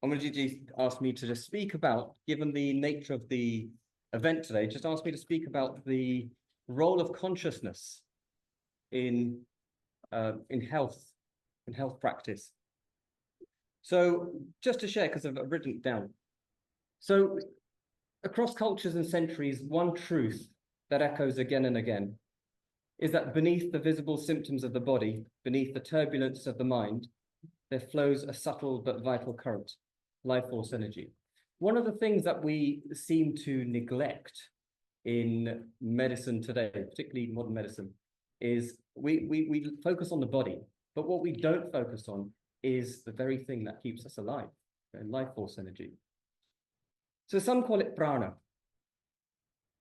Amarjit asked me to just speak about, given the nature of the event today, just asked me to speak about the role of consciousness in in health practice. So just to share, because I've written it down. So across cultures and centuries, one truth that echoes again and again is that beneath the visible symptoms of the body, beneath the turbulence of the mind, there flows a subtle but vital current, life force energy. One of the things that we seem to neglect in medicine today, particularly modern medicine, is we focus on the body, but what we don't focus on is the very thing that keeps us alive, life force energy. So some call it prana,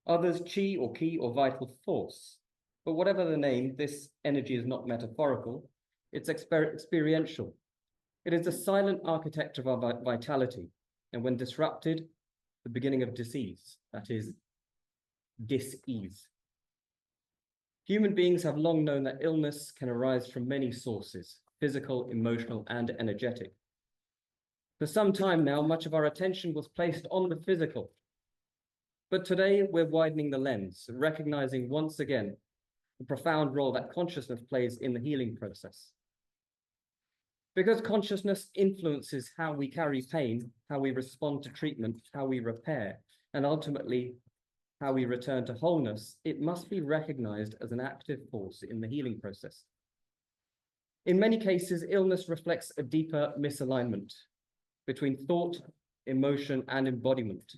others chi or ki or vital force. But whatever the name, this energy is not metaphorical, it's experiential. It is the silent architect of our vitality, and when disrupted, the beginning of disease, that is, dis-ease. Human beings have long known that illness can arise from many sources, physical, emotional, and energetic. For some time now, much of our attention was placed on the physical. But today, we're widening the lens, recognizing once again the profound role that consciousness plays in the healing process. Because consciousness influences how we carry pain, how we respond to treatment, how we repair, and ultimately how we return to wholeness, it must be recognized as an active force in the healing process. In many cases, illness reflects a deeper misalignment between thought, emotion, and embodiment.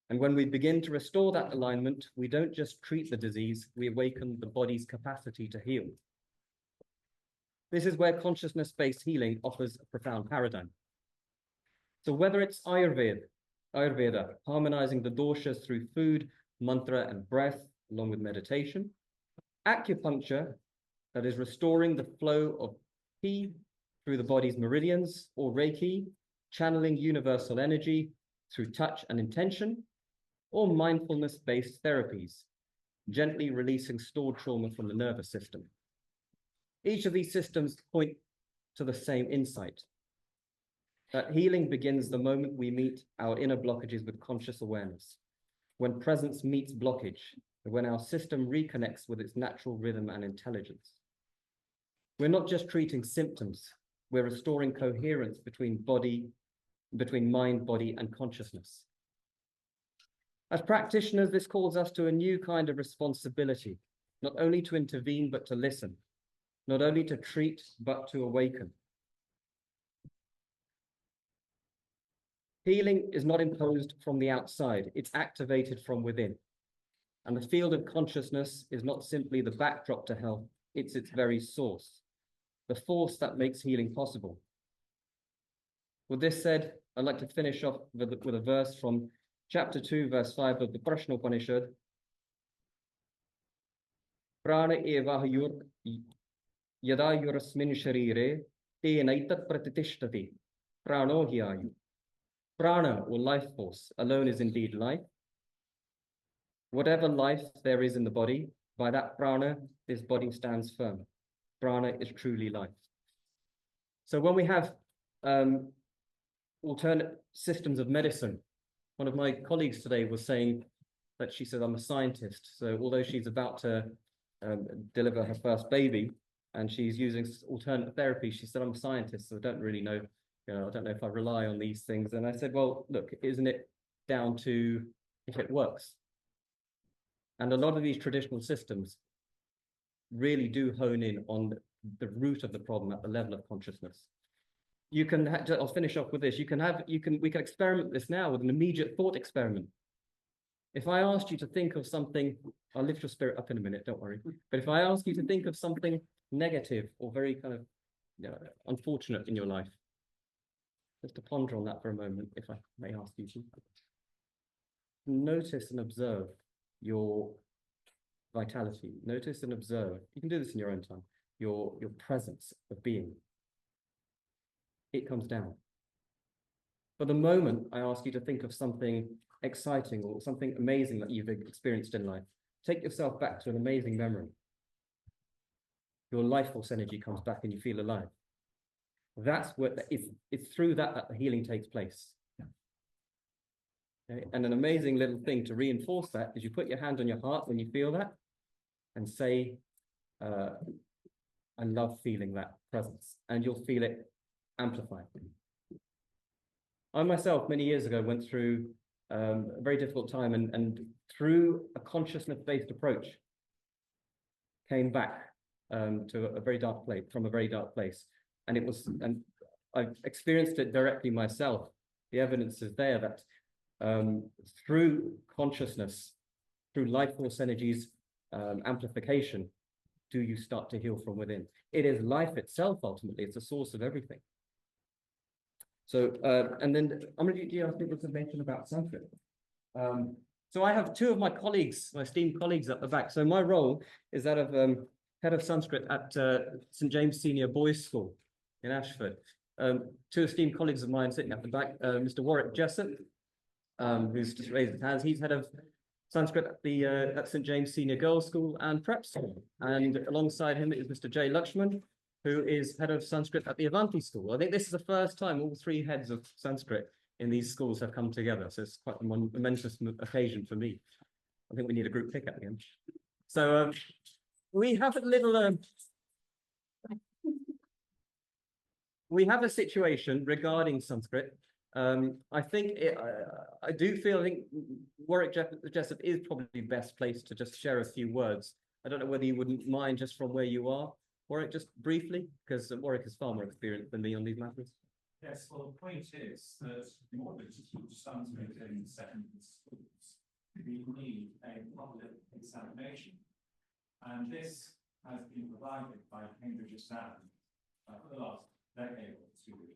And when we begin to restore that alignment, we don't just treat the disease, we awaken the body's capacity to heal. This is where consciousness-based healing offers a profound paradigm. So whether it's Ayurveda, harmonizing the doshas through food, mantra, and breath, along with meditation, acupuncture, that is restoring the flow of ki through the body's meridians, or Reiki, channeling universal energy through touch and intention, or mindfulness-based therapies, gently releasing stored trauma from the nervous system. Each of these systems point to the same insight, that healing begins the moment we meet our inner blockages with conscious awareness, when presence meets blockage, and when our system reconnects with its natural rhythm and intelligence. We're not just treating symptoms, we're restoring coherence between mind, body, and consciousness. As practitioners, this calls us to a new kind of responsibility, not only to intervene, but to listen, not only to treat, but to awaken. Healing is not imposed from the outside, it's activated from within. And the field of consciousness is not simply the backdrop to health, it's its very source, the force that makes healing possible. With this said, I'd like to finish off with a verse from chapter 2, verse 5 of the Prashna Upanishad. Prana evahayur yada yurasmin sharire te naitat pratitishtati prano hyayu. Prana, or life force, alone is indeed life. Whatever life there is in the body, by that prana, this body stands firm. Prana is truly life. So when we have alternate systems of medicine, one of my colleagues today was saying that she said, I'm a scientist. So although she's about to deliver her first baby and she's using alternate therapy, she said, I'm a scientist, so I don't really know, I don't know if I rely on these things. And I said, well, look, isn't it down to if it works? And a lot of these traditional systems really do hone in on the root of the problem at the level of consciousness. You can, I'll finish off with this. We can experiment this now with an immediate thought experiment. If I asked you to think of something, I'll lift your spirit up in a minute, don't worry. But if I ask you to think of something negative or very kind of unfortunate in your life, just to ponder on that for a moment, if I may ask you to. Notice and observe your vitality. Notice and observe. You can do this in your own time. Your presence of being. It comes down. For the moment, I ask you to think of something exciting or something amazing that you've experienced in life. Take yourself back to an amazing memory. Your life force energy comes back and you feel alive. That's what it's through that the healing takes place. Okay? And an amazing little thing to reinforce that is you put your hand on your heart when you feel that and say, I love feeling that presence, and you'll feel it amplified. I myself, many years ago, went through a very difficult time, and through a consciousness-based approach, came back to a very dark place, from a very dark place. And I've experienced it directly myself. The evidence is there that through consciousness, through life force energies amplification, do you start to heal from within. It is life itself, ultimately. It's the source of everything. So, and then I'm going to do you have people to mention about Sanskrit. So I have two of my colleagues, my esteemed colleagues at the back. So my role is that of head of Sanskrit at St. James Senior Boys School in Ashford. Two esteemed colleagues of mine sitting at the back, Mr. Warwick Jessup, who's just raised his hands. He's head of Sanskrit at the at St. James Senior Girls School and Prep School. And alongside him is Mr. J. Lakshman, who is head of Sanskrit at the Avanti School. I think this is the first time all three heads of Sanskrit in these schools have come together. So it's quite a momentous occasion for me. I think we need a group pick at the end. So we have a little, we have a situation regarding Sanskrit. I think I do feel, I think Warwick Jessup is probably best placed to just share a few words. I don't know whether you wouldn't mind just from where you are, Warwick, just briefly, because Warwick is far more experienced than me on these matters. Yes, well, the point is that in order to teach Sanskrit in secondary schools, we need a public examination. And this has been provided by Cambridge Exam for the last decade or two.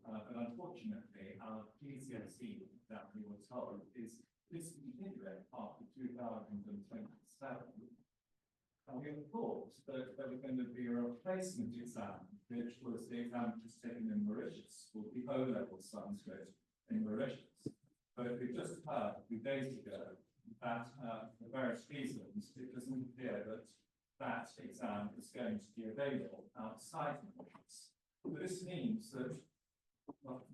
But unfortunately, our GCSE that we were told is discontinued after 2027. And we thought that there was going to be a replacement exam, which was the exam which was taken in Mauritius, called the O-level Sanskrit in Mauritius. But we've just heard a few days ago that for various reasons, it doesn't appear that that exam is going to be available outside Mauritius. So this means that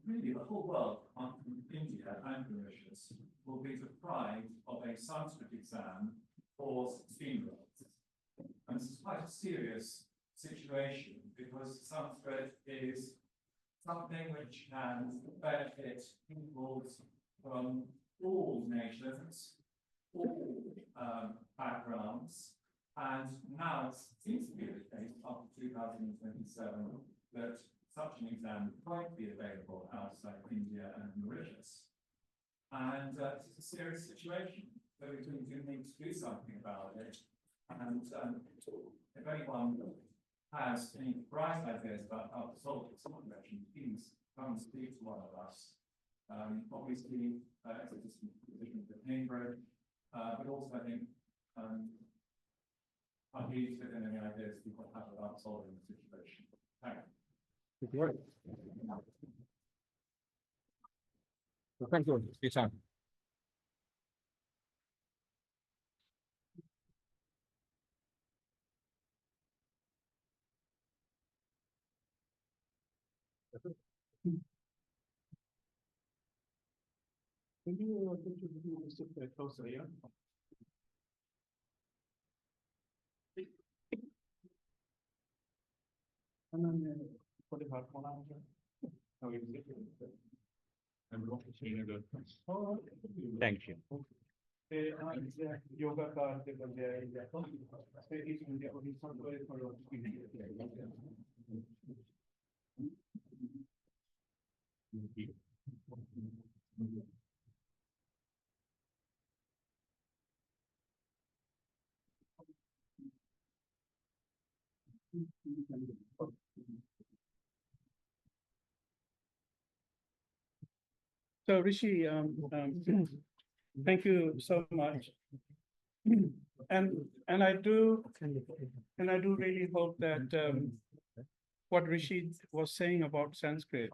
really the whole world, apart from India and Mauritius, will be deprived of a Sanskrit exam for 16-year-olds. And this is quite a serious situation because Sanskrit is something which can benefit peoples from all nations, all backgrounds, and now it seems to be the case after 2027 that such an exam might be available outside India and Mauritius. And this is a serious situation, so we do need to do something about it. And if anyone has any bright ideas about how to solve this situation, please come and speak to one of us. Obviously, it's a position for Cambridge, but also I think I'm here to any ideas people have about solving the situation. Thank you. Well, thank you for your time. Can you sit closer, yeah? And then put it hard on. How is it? I'm going to change it. Thank you. Yoga का से बन गया है तो इस India को सब को So Rishi, thank you so much. And I do really hope that what Rishi was saying about Sanskrit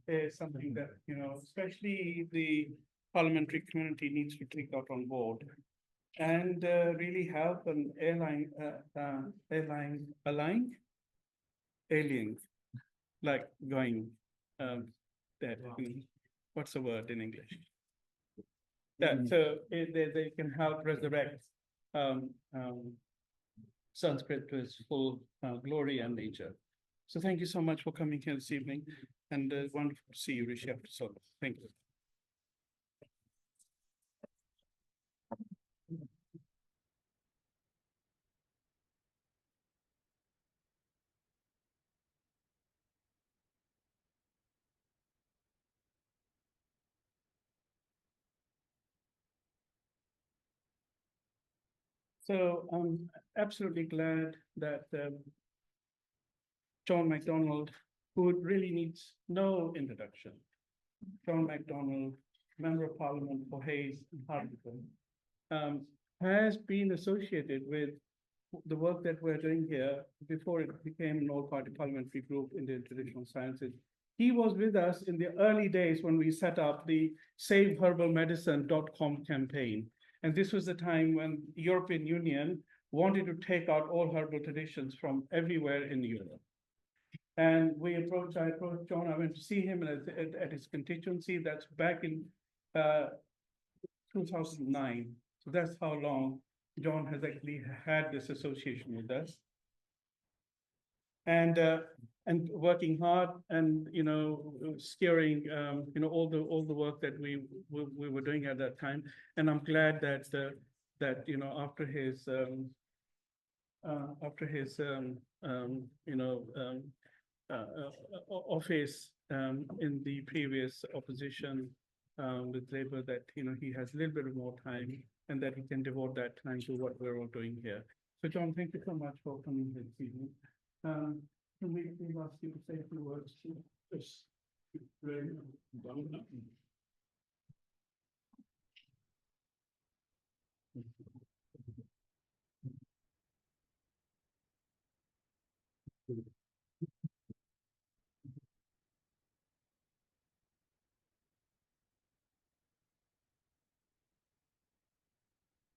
is something that, you know, especially the parliamentary community needs to take that on board and really help an allying like going, dead. What's the word in English? That, so they can help resurrect, Sanskrit to its full, glory and nature. So thank you so much for coming here this evening, and wonderful to see you, Rishi, after so long. Thank you. So I'm absolutely glad that John MacDonald, who really needs no introduction, John MacDonald, Member of Parliament for Hayes and Hartlepool, has been associated with the work that we're doing here before it became an all-party parliamentary group in the traditional sciences. He was with us in the early days when we set up the SaveHerbalMedicine.com campaign. And this was the time when the European Union wanted to take out all herbal traditions from everywhere in Europe. And I approached John, I went to see him at his constituency. That's back in 2009. So that's how long John has actually had this association with us. And working hard and, steering, all the work that we were doing at that time. And I'm glad that, after his office in the previous opposition with Labour, that he has a little bit more time and that he can devote that time to what we're all doing here. So John, thank you so much for coming here this evening. Can we please ask you to say a few words to this?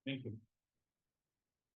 Thank you.